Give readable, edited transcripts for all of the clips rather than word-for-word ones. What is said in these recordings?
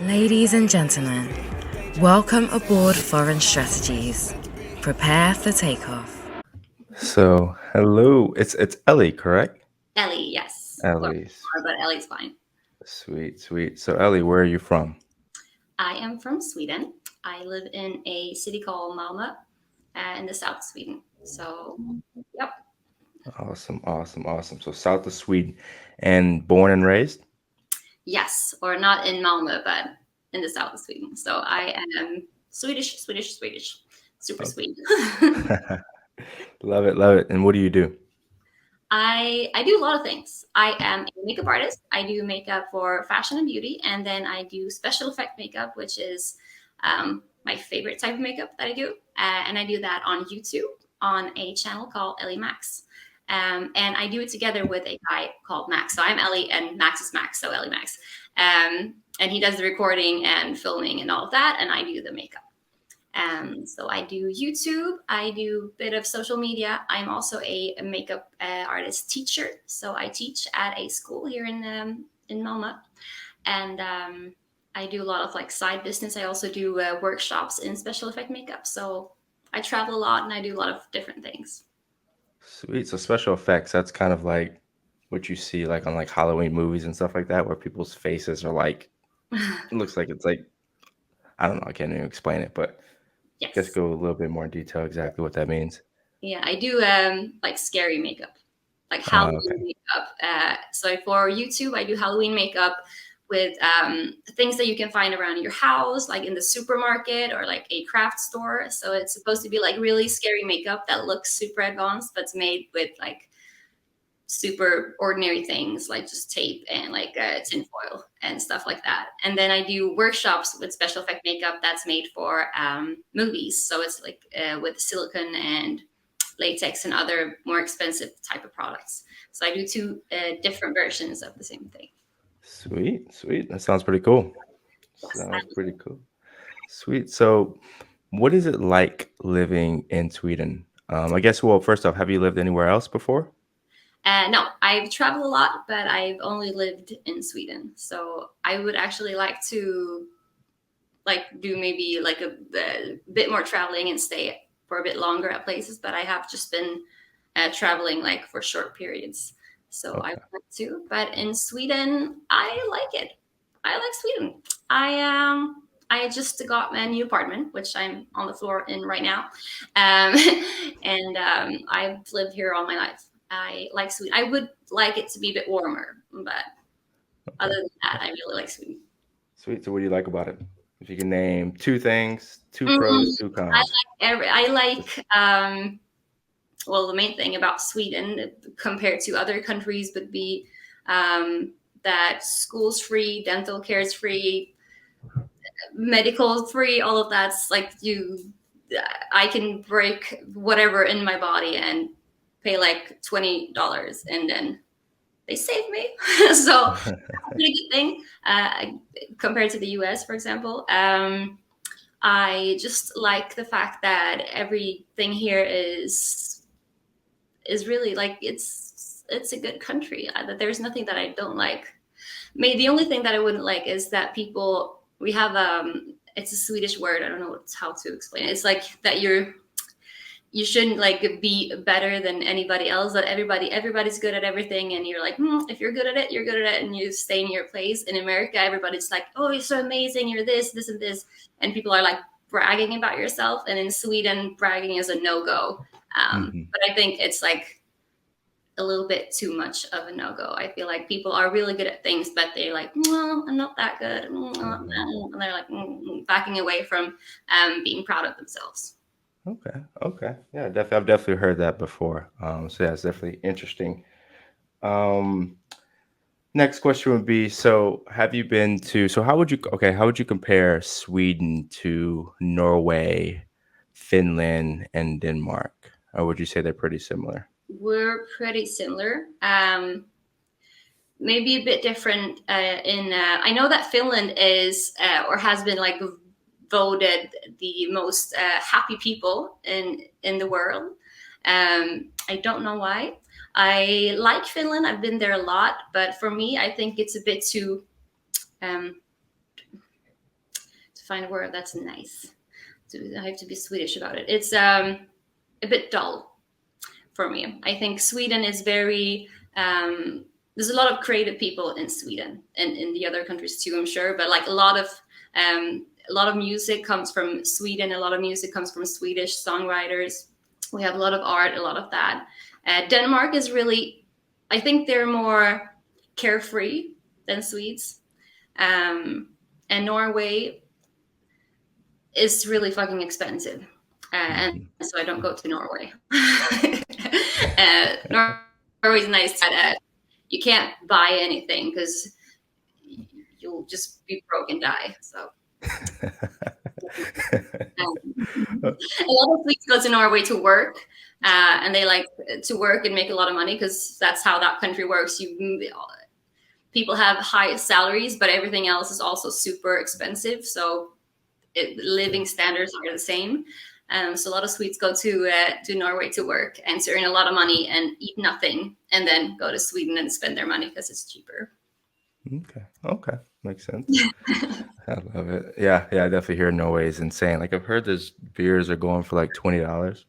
Ladies and gentlemen, welcome aboard Foreign Strategies. Prepare for takeoff. So, hello. It's Ellie, correct? Ellie, yes. Ellie. But Ellie's fine. Sweet, sweet. So, Ellie, where are you from? I am from Sweden. I live in a city called Malmö in the south of Sweden. So, yep. Awesome, awesome, awesome. So, south of Sweden, and born and raised? Yes, or not in Malmö, but in the south of Sweden. So I am Swedish. Super sweet. Love it, love it. And what do you do? I do a lot of things. I am a makeup artist. I do makeup for fashion and beauty, and then I do special effect makeup, which is my favorite type of makeup that I do. And I do that on YouTube on a channel called Ellie Max. And I do it together with a guy called Max. So I'm Ellie and Max is Max, so Ellie Max. And he does the recording and filming and all of that, and I do the makeup. So I do YouTube, I do a bit of social media. I'm also a makeup artist teacher. So I teach at a school here in Malmö. And I do a lot of like side business. I also do workshops in special effect makeup. So I travel a lot and I do a lot of different things. Sweet. So, special effects, that's kind of like what you see like on like Halloween movies and stuff like that, where people's faces are like, it looks like it's like, I don't know, I can't even explain it, but Yes. just go a little bit more in detail exactly what that means. Yeah, I do like scary makeup, like Halloween Okay. makeup. So for YouTube, I do Halloween makeup with things that you can find around your house, like in the supermarket or like a craft store. So it's supposed to be like really scary makeup that looks super advanced, but it's made with like super ordinary things like just tape and like tinfoil and stuff like that. And then I do workshops with special effect makeup that's made for movies. So it's like with silicone and latex and other more expensive type of products. So I do two different versions of the same thing. Sweet, sweet. That sounds pretty cool. Sounds pretty cool. Sweet. So, what is it like living in Sweden? I guess, well, first off, have you lived anywhere else before? No, I've traveled a lot, but I've only lived in Sweden. So I would actually like to like do maybe like a bit more traveling and stay for a bit longer at places, but I have just been traveling like for short periods. So I would like to, but in Sweden, I like it. I like Sweden. I just got a new apartment, which I'm on the floor in right now, and I've lived here all my life. I like Sweden. I would like it to be a bit warmer, but other than that, I really like Sweden. Sweet. So, what do you like about it? If you can name two things, two Mm, pros, two cons. I like well, the main thing about Sweden compared to other countries would be that school's free, dental care is free, medical free, all of that's like I can break whatever in my body and pay like $20 and then they save me. So that's a pretty good thing compared to the US, for example. I just like the fact that everything here is really like it's a good country. That there's nothing that I don't like. Maybe the only thing that I wouldn't like is that people we have it's a Swedish word. I don't know how to explain it. It's like that you shouldn't like be better than anybody else. That everybody's good at everything, and you're like, if you're good at it, you're good at it, and you stay in your place. In America, everybody's like, oh, you're so amazing, you're this, this, and this, and people are like bragging about yourself. And in Sweden, bragging is a no-go. But I think it's like a little bit too much of a no-go. I feel like people are really good at things, but they're like, no, I'm not that good, and they're like backing away from being proud of themselves. Okay. Okay. Yeah, definitely. I've definitely heard that before. So yeah, it's definitely interesting. Um, Next question would be, so have you been to, so how would you compare Sweden to Norway, Finland, and Denmark? Or would you say they're pretty similar? We're pretty similar. Maybe a bit different in I know that Finland is or has been like voted the most happy people in the world. I don't know why. I like Finland. I've been there a lot, but for me, I think it's a bit too find a word that's nice. I have to be Swedish about it. It's a bit dull for me. I think Sweden is very, there's a lot of creative people in Sweden and in the other countries too, I'm sure, but like a lot of music comes from Sweden. A lot of music comes from Swedish songwriters. We have a lot of art, a lot of that. Denmark is really, I think they're more carefree than Swedes. And Norway is really fucking expensive. And so I don't go to Norway. Norway's nice, but you can't buy anything because you'll just be broke and die. So a lot of Swedes go to Norway to work, and they like to work and make a lot of money because that's how that country works. People have high salaries, but everything else is also super expensive. So living standards are the same. So a lot of Swedes go to Norway to work and to earn a lot of money and eat nothing, and then go to Sweden and spend their money because it's cheaper. Okay, makes sense. I love it. Yeah, I definitely hear Norway is insane. Like I've heard there's beers are going for like $20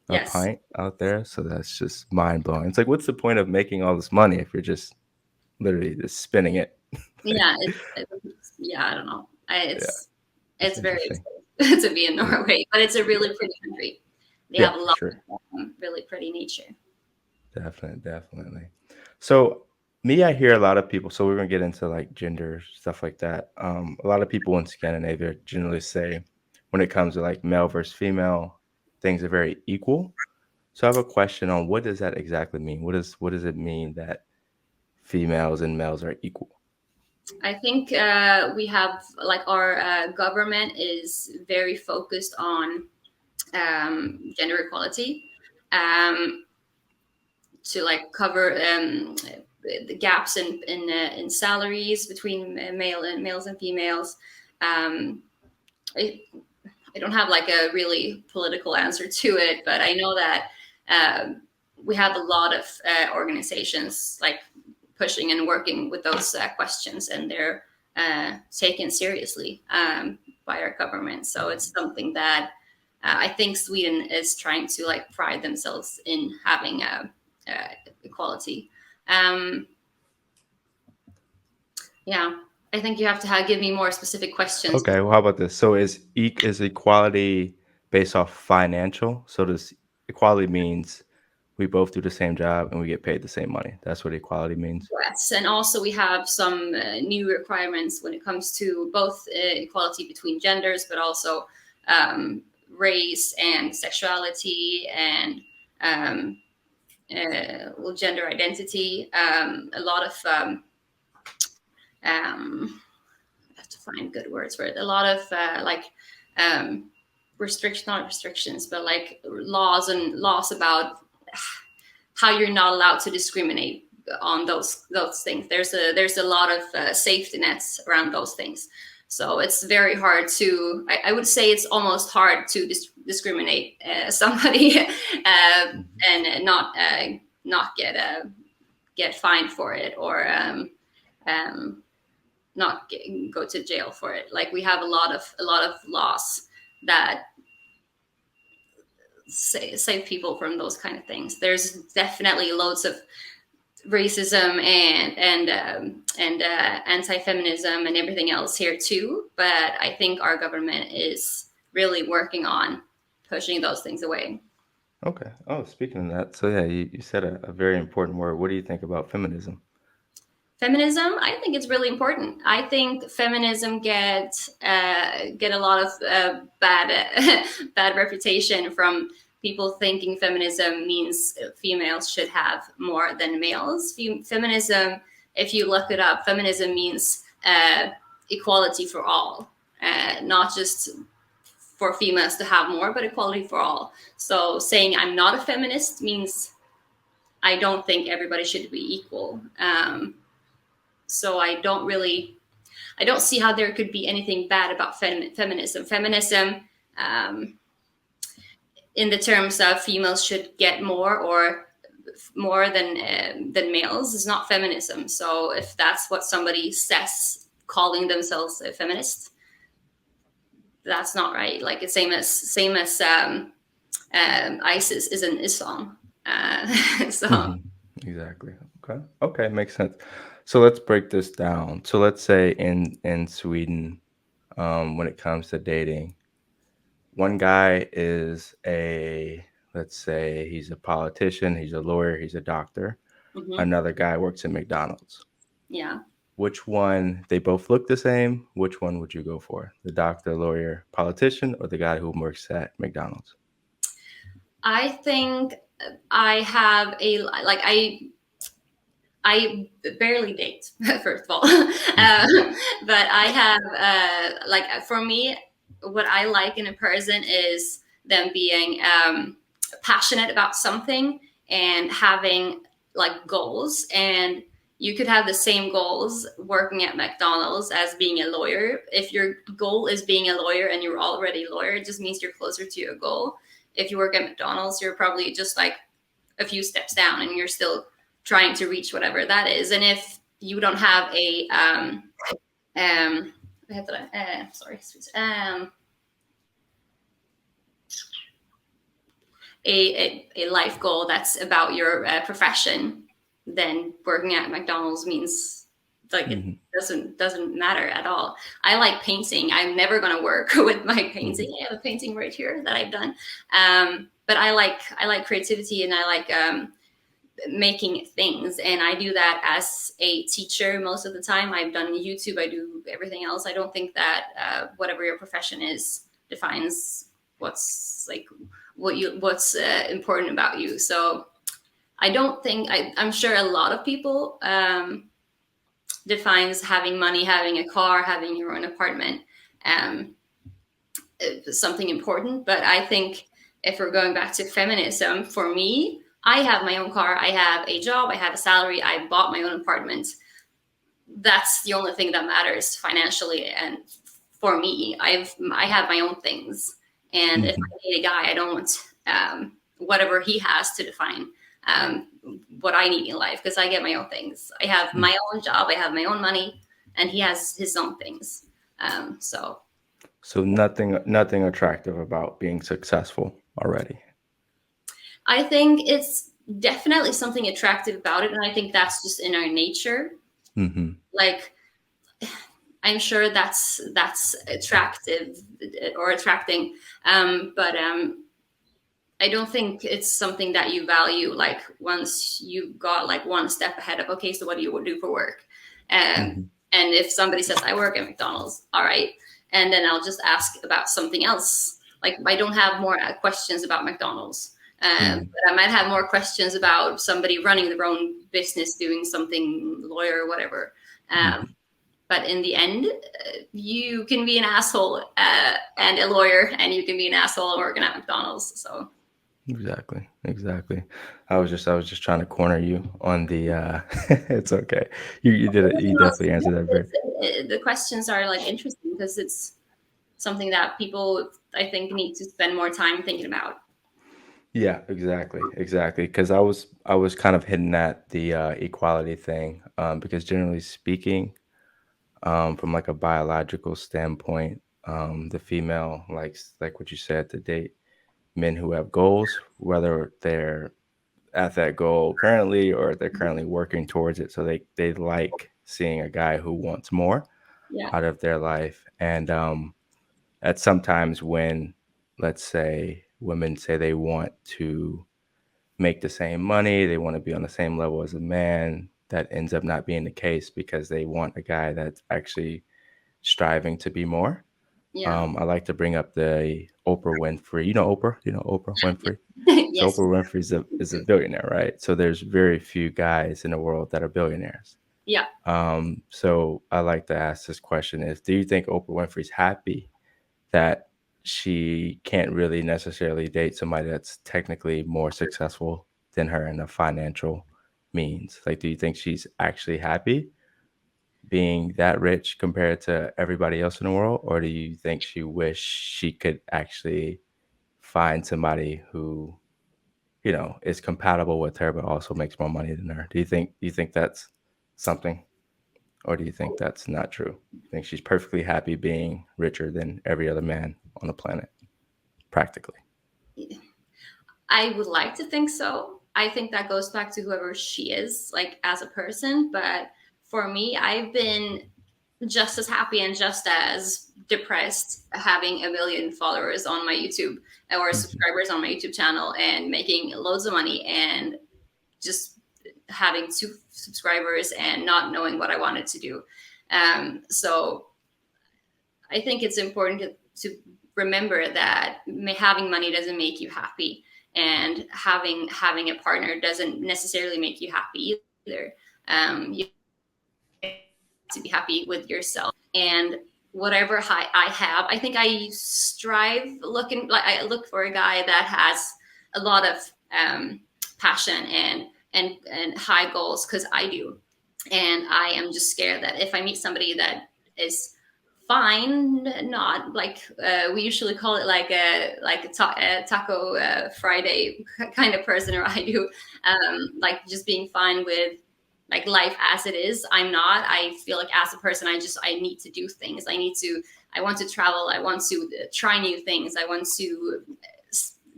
a pint out there, so that's just mind blowing. It's like, what's the point of making all this money if you're just literally just spinning it? Yeah, I don't know. It's very expensive to be in Norway, but it's a really pretty country. They have a lot of really pretty nature. Definitely. So I hear a lot of people, so we're going to get into like gender, stuff like that. A lot of people in Scandinavia generally say when it comes to like male versus female, things are very equal. So I have a question on what does that exactly mean? What does it mean that females and males are equal? I think we have like our government is very focused on gender equality to like cover the gaps in salaries between males and females. I don't have like a really political answer to it, but I know that we have a lot of organizations like pushing and working with those questions, and they're taken seriously by our government. So it's something that I think Sweden is trying to like pride themselves in having equality. I think you have to give me more specific questions. Okay, well, how about this? So is equality based off financial? So does equality means we both do the same job and we get paid the same money? That's what equality means? Yes, and also we have some new requirements when it comes to both equality between genders, but also race and sexuality and gender identity. A lot of I have to find good words for it. A lot of not restrictions, but like laws about how you're not allowed to discriminate on those things. There's a lot of safety nets around those things. So it's very hard to, I would say it's almost hard to discriminate somebody and not get fined for it or not go to jail for it. Like we have a lot of laws that save people from those kind of things. There's definitely loads of racism and anti-feminism and everything else here too, but I think our government is really working on pushing those things away. Okay. Oh, speaking of that, so yeah, you said a very important word. What do you think about feminism? Feminism, I think it's really important. I think feminism get a lot of bad reputation from people thinking feminism means females should have more than males. Feminism, if you look it up, feminism means equality for all, not just for females to have more, but equality for all. So saying I'm not a feminist means I don't think everybody should be equal. So I don't see how there could be anything bad about feminism. Feminism, in the terms of females should get more or more than males, is not feminism. So if that's what somebody says, calling themselves a feminist, that's not right. Like it's same as ISIS is in Islam. So Exactly. Okay, makes sense. So let's break this down. So let's say in Sweden, when it comes to dating, one guy is let's say he's a politician, he's a lawyer, he's a doctor. mhm, Another guy works at McDonald's. yeah. Which one, they both look the same, which one would you go for? The doctor, lawyer, politician, or the guy who works at McDonald's? I think I have I barely date, first of all. But I have, for me, what I like in a person is them being passionate about something and having like goals. And you could have the same goals working at McDonald's as being a lawyer. If your goal is being a lawyer and you're already a lawyer, it just means you're closer to your goal. If you work at McDonald's, you're probably just like a few steps down and you're still trying to reach whatever that is. And if you don't have a a life goal that's about your profession, then working at McDonald's means like it doesn't matter at all. I like painting. I'm never going to work with my painting. I have a painting right here that I've done. But I like creativity, and I like making things, and I do that as a teacher most of the time. I've done YouTube, I do everything else. I don't think that whatever your profession is defines what's important about you. So I don't think I'm sure a lot of people defines having money, having a car, having your own apartment something important. But I think if we're going back to feminism, for me, I have my own car, I have a job, I have a salary, I bought my own apartment. That's the only thing that matters financially. And for me, I have my own things. And if I date a guy, I don't want whatever he has to define what I need in life, because I get my own things. I have my own job, I have my own money, and he has his own things. So nothing attractive about being successful already. I think it's definitely something attractive about it, and I think that's just in our nature. Like, I'm sure that's attractive or attracting, but I don't think it's something that you value. Like once you got like one step ahead of, okay, so what do you do for work? And if somebody says I work at McDonald's, all right, and then I'll just ask about something else. Like I don't have more questions about McDonald's. But I might have more questions about somebody running their own business, doing something, lawyer or whatever. But in the end, you can be an asshole and a lawyer, and you can be an asshole working at McDonald's. So exactly. I was just trying to corner you on the. It's okay. You did it. You definitely answered that very. The questions are like interesting because it's something that people, I think, need to spend more time thinking about. Yeah, exactly. Because I was kind of hitting at the equality thing, because generally speaking, from like a biological standpoint, the female likes, like what you said, to date men who have goals, whether they're at that goal currently or they're currently working towards it. So they like seeing a guy who wants more out of their life. And at sometimes when, let's say, women say they want to make the same money, they want to be on the same level as a man, that ends up not being the case because they want a guy that's actually striving to be more. I like to bring up the Oprah Winfrey. You know Oprah? You know Oprah Winfrey? Yes. So Oprah Winfrey is a billionaire, right? So there's very few guys in the world that are billionaires. Yeah. So I like to ask this question is, do you think Oprah Winfrey's happy that she can't really necessarily date somebody that's technically more successful than her in the financial means? Like, do you think she's actually happy being that rich compared to everybody else in the world? Or do you think she wish she could actually find somebody who, is compatible with her, but also makes more money than her? Do you think that's something? Or do you think that's not true? I think she's perfectly happy being richer than every other man on the planet, practically. I would like to think so. I think that goes back to whoever she is, like as a person. But for me, I've been just as happy and just as depressed having 1 million followers on my YouTube or subscribers on my YouTube channel and making loads of money and just having 2 subscribers and not knowing what I wanted to do. So I think it's important to remember that having money doesn't make you happy, and having a partner doesn't necessarily make you happy either. You have to be happy with yourself, and whatever I have, I think I look for a guy that has a lot of passion and high goals, because I do. And I am just scared that if I meet somebody that is fine, not like we usually call it like a taco Friday kind of person, or I do, like just being fine with like life as it is. I'm not. I feel like as a person, I need to do things. I want to travel. I want to try new things. I want to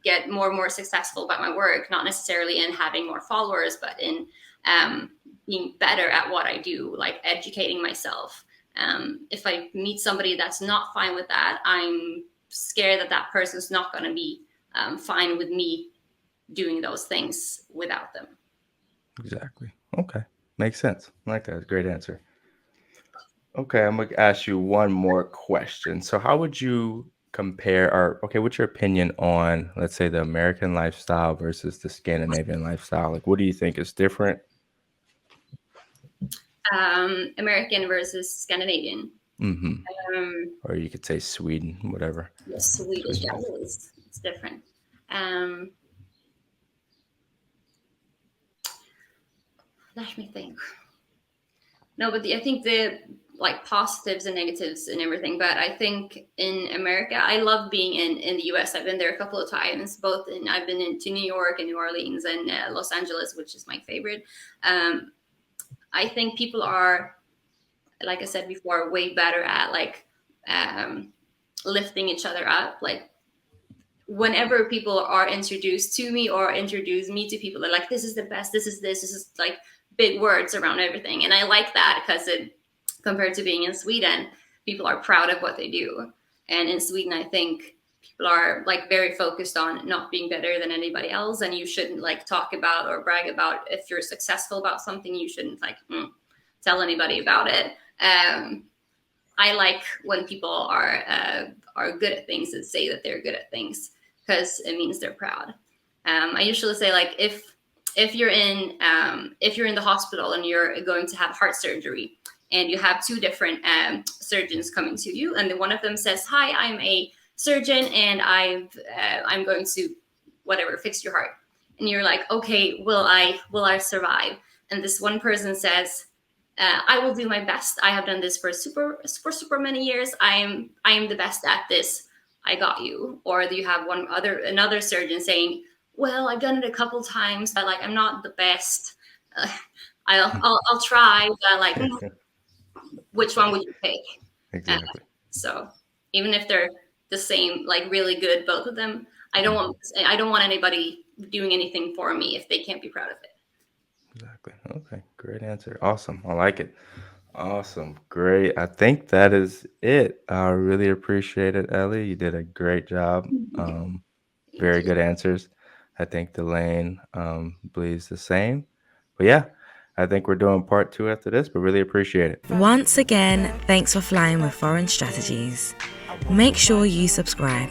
get more and more successful about my work, not necessarily in having more followers, but in being better at what I do, like educating myself. If I meet somebody that's not fine with that, I'm scared that that person's not going to be fine with me doing those things without them. Exactly. Okay. Makes sense. I like that. Great answer. Okay, I'm going to ask you one more question. So how would you compare, what's your opinion on, let's say, the American lifestyle versus the Scandinavian lifestyle? Like, what do you think is different? American versus Scandinavian. Or you could say Sweden, whatever. Yes, Swedish. Yeah, it's different. Let me think. No, but I think the like positives and negatives and everything. But I think in America, I love being in the US. I've been there a couple of times, I've been into New York and New Orleans and Los Angeles, which is my favorite. I think people are, like I said before, way better at like lifting each other up. Like whenever people are introduced to me or introduce me to people, they're like, this is the best, this is like big words around everything. And I like that because compared to being in Sweden, people are proud of what they do. And in Sweden, I think people are like very focused on not being better than anybody else. And you shouldn't like talk about or brag about if you're successful about something. You shouldn't like tell anybody about it. I like when people are good at things and say that they're good at things, because it means they're proud. I usually say like if you're in the hospital and you're going to have heart surgery, and you have 2 different surgeons coming to you, and one of them says, "Hi, I'm a surgeon, and I'm going to whatever fix your heart," and you're like, "Okay, will I survive?" And this one person says, "I will do my best. I have done this for super many years. I am the best at this. I got you." Or you have another surgeon saying, "Well, I've done it a couple times, but like I'm not the best. I'll try, but like." Which one would you pick? Exactly. So even if they're the same, like really good, both of them, I don't want anybody doing anything for me if they can't be proud of it. Exactly. Okay. Great answer. Awesome. I like it. Awesome. Great. I think that is it. I really appreciate it, Ellie. You did a great job. Very good answers. I think Delane believes the same. But yeah, I think we're doing part 2 after this, but really appreciate it. Once again, thanks for flying with Foreign Strategies. Make sure you subscribe.